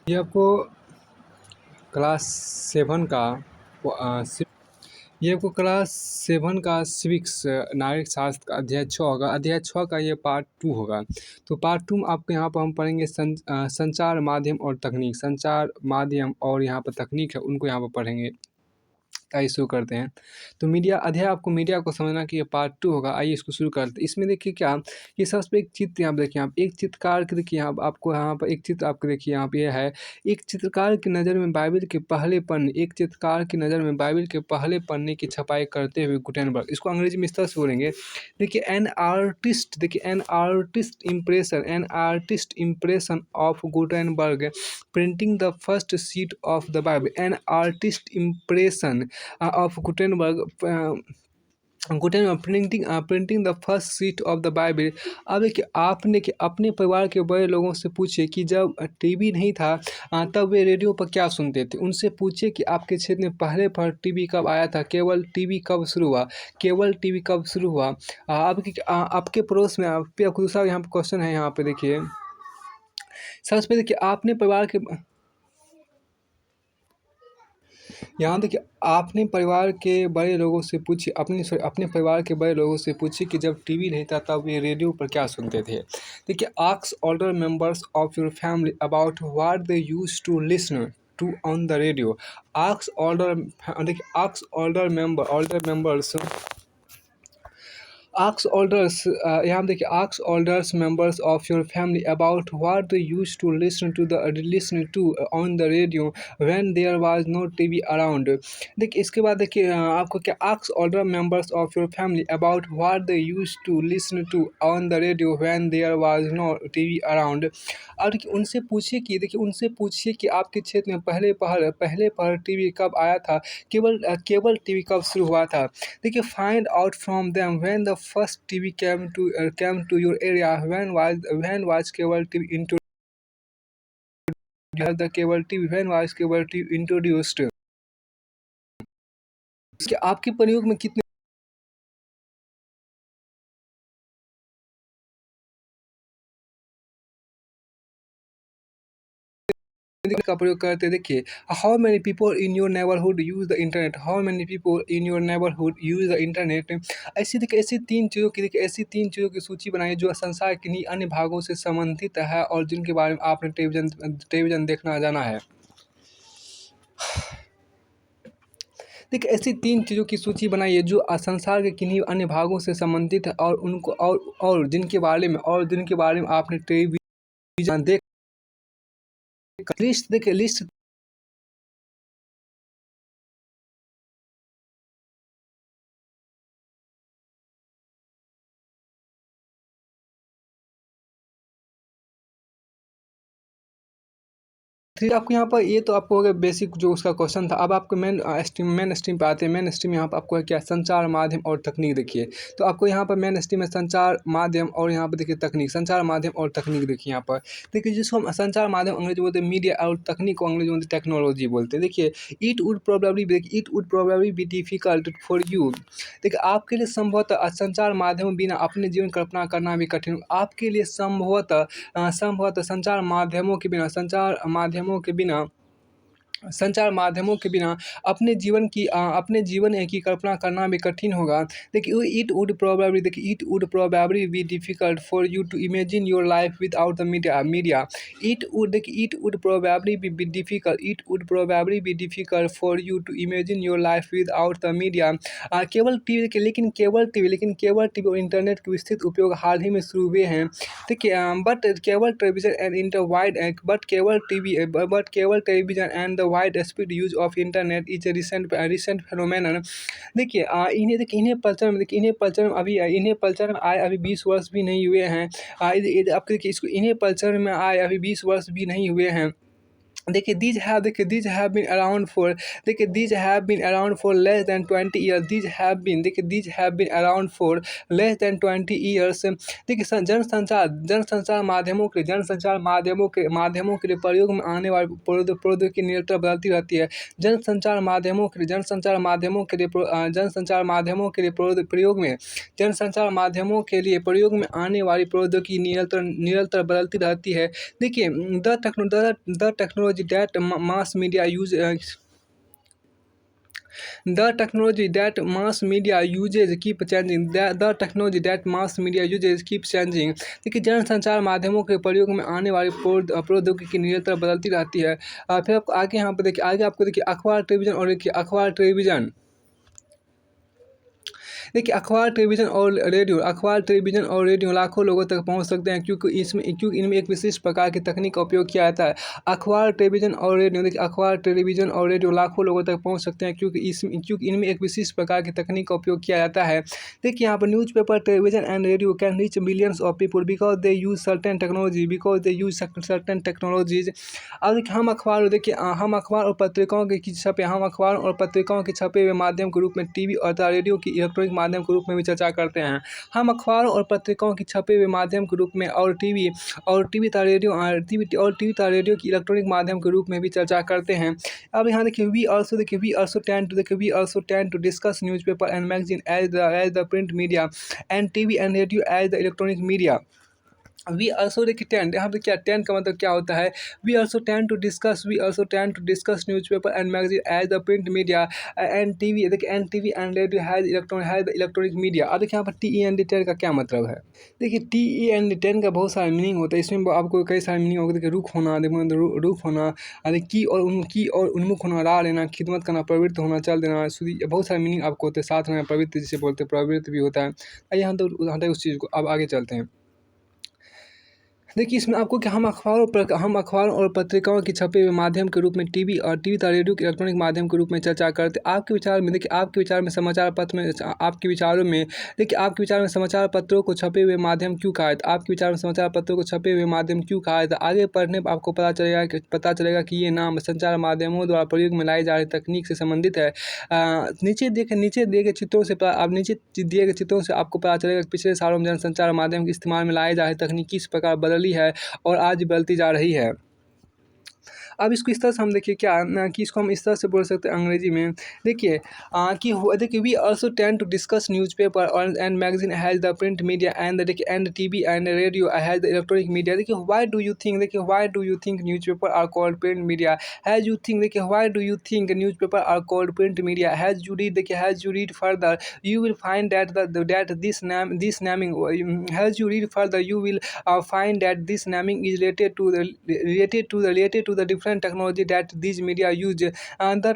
ये आपको क्लास 7 का ये आपको क्लास 7 का सिविक्स नागरिक शास्त्र का अध्याय 6 होगा। अध्याय 6 का ये पार्ट 2 होगा। तो पार्ट 2 में आपको यहाँ पर हम पढ़ेंगे संचार माध्यम और तकनीक। संचार माध्यम और यहाँ पर तकनीक है उनको यहाँ पर पढ़ेंगे। आइए शुरू करते हैं। तो मीडिया अध्याय आपको मीडिया को समझना कि ये पार्ट 2 होगा। आइए इसको शुरू करते हैं। इसमें देखिए क्या कि सबसे पहले एक चित्र यहाँ पे देखिए, आप एक चित्रकार के देखिए, यहाँ आपको यहाँ पर एक चित्र आपको देखिए, यहाँ पे ये है एक चित्रकार की नज़र में बाइबिल के पहले पन्ने, एक चित्रकार की नज़र में बाइबिल के पहले पन्ने की छपाई करते हुए गुटेनबर्ग। इसको अंग्रेजी में इस तरह से बोलेंगे। देखिए एन आर्टिस्ट, देखिए an artist impression of Gutenberg printing the first sheet of the Bible. An artist impression of Gutenberg printing the first sheet of the Bible. अब देखिए आपने कि अपने परिवार के बड़े लोगों से पूछे कि जब टीवी नहीं था तब वे रेडियो पर क्या सुनते थे। उनसे पूछे कि आपके क्षेत्र में पहले पर टीवी कब आया था, केवल टीवी कब शुरू हुआ, केवल टीवी कब शुरू हुआ। आपके पड़ोस में आप दूसरा यहाँ पे क्वेश्चन है। यहाँ पे देखिए सबसे पहले देखिए आपने परिवार के यहाँ देखिए आपने परिवार के बड़े लोगों से पूछिए, अपने परिवार के बड़े लोगों से पूछिए कि जब टीवी नहीं था तब वे रेडियो पर क्या सुनते थे। देखिए ask older members of your family about what they used to listen to on the radio. Ask older members यहाँ देखिए ask olders members of your family about what they used to listen to on the radio when there was no TV around. देखिए इसके बाद देखिए आपको क्या ask older members of your family about what they used to listen to on the radio when there was no TV around. और देखिए उनसे पूछिए कि आपके क्षेत्र में पहले पहर टीवी कब आया था, केबल टीवी कब शुरू हुआ था। देखिए find out from them when the first TV came to your area, when was cable TV introduced, the cable TV when was cable TV introduced। इसके आपके प्रयोग में कितने का प्रयोग करते हैं। देखिए how many people in your neighbourhood use the internet, how many people in your neighbourhood use the internet. ऐसी तीन चीज़ों की सूची बनाइए जो संसार के किन्हीं अन्य भागों से संबंधित है और जिनके बारे में आपने टेलीविज़न देखना जाना है। देखिए ऐसी तीन चीज़ों की सूची बनाइए जो संसार के किन्हीं अन्य भागों से संबंधित है और उनको और जिनके बारे में आपने टेलीविज़न लिस्ट फिर आपको यहाँ पर ये तो आपको हो गया बेसिक जो उसका क्वेश्चन था। अब आपको मेन स्ट्रीम पे आते हैं। मेन स्ट्रीम यहाँ पर आपको है क्या, संचार माध्यम और तकनीक। देखिए तो आपको यहाँ पर मेन स्ट्रीम में संचार माध्यम और यहाँ पर देखिए तकनीक, संचार माध्यम और तकनीक। देखिए यहाँ पर देखिए जिसको हम संचार माध्यम अंग्रेजी बोलते हैं मीडिया और तकनीक को अंग्रेजी बोलते हैं टेक्नोलॉजी बोलते हैं। देखिए it would probably be difficult for you. देखिए आपके लिए संभवतः संचार माध्यम बिना अपने जीवन कल्पना करना भी कठिन। आपके लिए संभवतः संचार माध्यमों के बिना अपने जीवन की कल्पना करना भी कठिन होगा। देखिए it would probably be difficult for you to imagine your life without the media. It would probably be difficult for you to imagine your life without the media. Cable TV और इंटरनेट के विस्तृत उपयोग हाल ही में शुरू हुए हैं। देखिए but cable television and the wide speed use of internet is a recent phenomenon. देखिए इन्हें प्रचलन में आए अभी 20 वर्ष भी नहीं हुए हैं। आपके देखिए इसको इन्हें प्रचलन में आए अभी 20 वर्ष भी नहीं हुए हैं। देखिए these have been around for less than 20 years। these have been around for less than 20 years। देखिए जनसंचार माध्यमों के लिए प्रयोग में आने वाली प्रौद्योगिकी की निरंतर बदलती रहती है। जनसंचार माध्यमों के लिए प्रयोग में आने वाली प्रौद्योगिकी निरंतर बदलती रहती है। देखिए the technology technology that mass media use the technology that mass media uses keep changing the technology that mass media uses keep changing। देखिए जनसंचार माध्यमों के प्रयोग में आने वाली प्रौद्योगिकी निरंतर बदलती रहती है। फिर आपको आगे यहाँ पर देखिए, आगे आपको देखिए अखबार टेलीविज़न और देखिए अखबार टेलीविज़न, देखिए अखबार टेलीविज़न और रेडियो लाखों लोगों तक पहुंच सकते हैं क्योंकि इनमें एक विशेष प्रकार की तकनीक का उपयोग किया जाता है। अखबार टेलीविज़न और रेडियो, देखिए अखबार टेलीविज़न और रेडियो लाखों लोगों तक पहुंच सकते हैं क्योंकि इनमें एक विशेष प्रकार की तकनीक का उपयोग किया जाता है। देखिए यहाँ पर newspaper, television and radio can reach millions of people because they use certain technologies. अब देखिए हम अखबार और पत्रिकाओं के छपे हुए माध्यम के रूप में टीवी और रेडियो की इलेक्ट्रॉनिक माध्यम के रूप में भी चर्चा करते हैं। हम अखबारों और पत्रिकाओं की छपे हुए माध्यम के रूप में और टीवी तथा रेडियो की इलेक्ट्रॉनिक माध्यम के रूप में भी चर्चा करते हैं। अब यहाँ देखिए we also tend to discuss newspaper and magazine as the print media and TV and radio as the electronic media. We also देखिए टेंड, यहाँ पे क्या टेंड का मतलब क्या होता है? We also tend to discuss newspaper and magazine as the print media and TV and radio as the electronic media. अब देखिए यहाँ पर TEND टेंड का क्या मतलब है? देखिए TEND टेंड का बहुत सारा मीनिंग होता है, इसमें आपको कई सारे मीनिंग होगा। देखिए रुख होना, रुख होना, की और उन्मुख होना, राह लेना, खिदमत करना, प्रवृत्त होना, चल देना, बहुत सारे मीनिंग आपको होते हैं। साथ में प्रवृत्ति जिसे बोलते हैं, प्रवृत्त भी होता है। आइए हम तो उस चीज़ को अब आगे चलते हैं। देखिए इसमें आपको कि हम अखबारों और पत्रिकाओं की छपे हुए माध्यम के रूप में टीवी तथा रेडियो के इलेक्ट्रॉनिक माध्यम के रूप में चर्चा करते हैं। आपके विचार में समाचार पत्रों को छपे हुए माध्यम क्यों कहा जाता है? आपके विचार में समाचार पत्रों को छपे हुए माध्यम क्यों कहा जाता है? आगे पढ़ने पर आपको पता चलेगा कि ये नाम संचार माध्यमों द्वारा प्रयोग में लाई जा रही तकनीक से संबंधित है। नीचे दिए गए चित्रों से आपको पता चलेगा कि पिछले सालों में जनसंचार माध्यम के इस्तेमाल में लाई जा रही तकनीक किस प्रकार बदली है और आज बदलती जा रही है। अब इसको इस तरह से हम देखिए कि इसको हम इस तरह से बोल सकते हैं अंग्रेजी में। देखिए we also tend to discuss newspaper and magazine as the print media and TV and radio as the electronic media. देखिए why do you think newspaper are called print media as you think देखिए why do you think newspaper are called print media as you read further you will find that this naming as you read further you will find that this naming is related to the different technology that these media use. The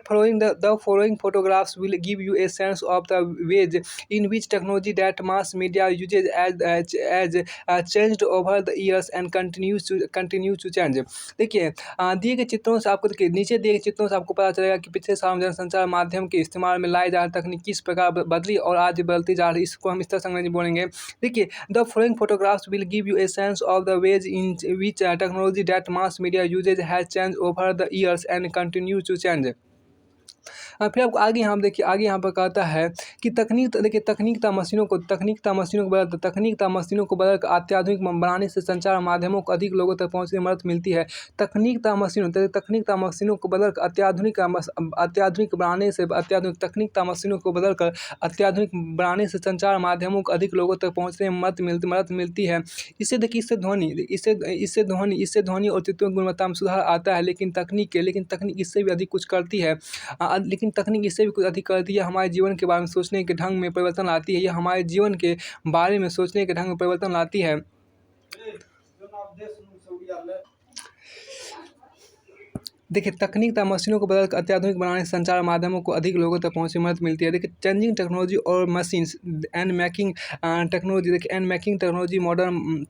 following photographs will give you a sense of the ways in which technology that mass media uses as changed over the years and continues to change। देखिए दिए गए चित्रों से आपको नीचे दिए गए चित्रों से आपको पता चलेगा कि पिछले सालों में जनसंचार माध्यम के इस्तेमाल में लाई जा रही तकनीक किस प्रकार बदली और आज बदलती जा रही। इसको हम इस तरह से अंग्रेजी बोलेंगे। देखिए the following photographs will give U a sense of the ways in which technology that mass media uses has changed over the years and continues to change। फिर आपको आगे यहाँ पर कहता है कि तकनीकता मशीनों को बदल कर अत्याधुनिक बनाने से संचार माध्यमों को अधिक लोगों तक पहुँचने में मदद मिलती है। तकनीकता मशीनों को बदल कर अत्याधुनिक बनाने से संचार माध्यमों को अधिक लोगों तक पहुँचने में मदद मिलती है। इससे ध्वनि और चित्रों की गुणवत्ता में सुधार आता है, लेकिन तकनीक इससे भी अधिक कुछ करती है। लेकिन तकनीक इससे भी कुछ अधिक करती है, हमारे जीवन के बारे में सोचने के ढंग में परिवर्तन लाती है। यह हमारे जीवन के बारे में सोचने के ढंग में परिवर्तन लाती है। देखिए तकनीकता मशीनों को बदलकर अत्याधुनिक बनाने से संचार माध्यमों को अधिक लोगों तक पहुँचने में मदद मिलती है। देखिए चेंजिंग टेक्नोलॉजी और machines and making technology modern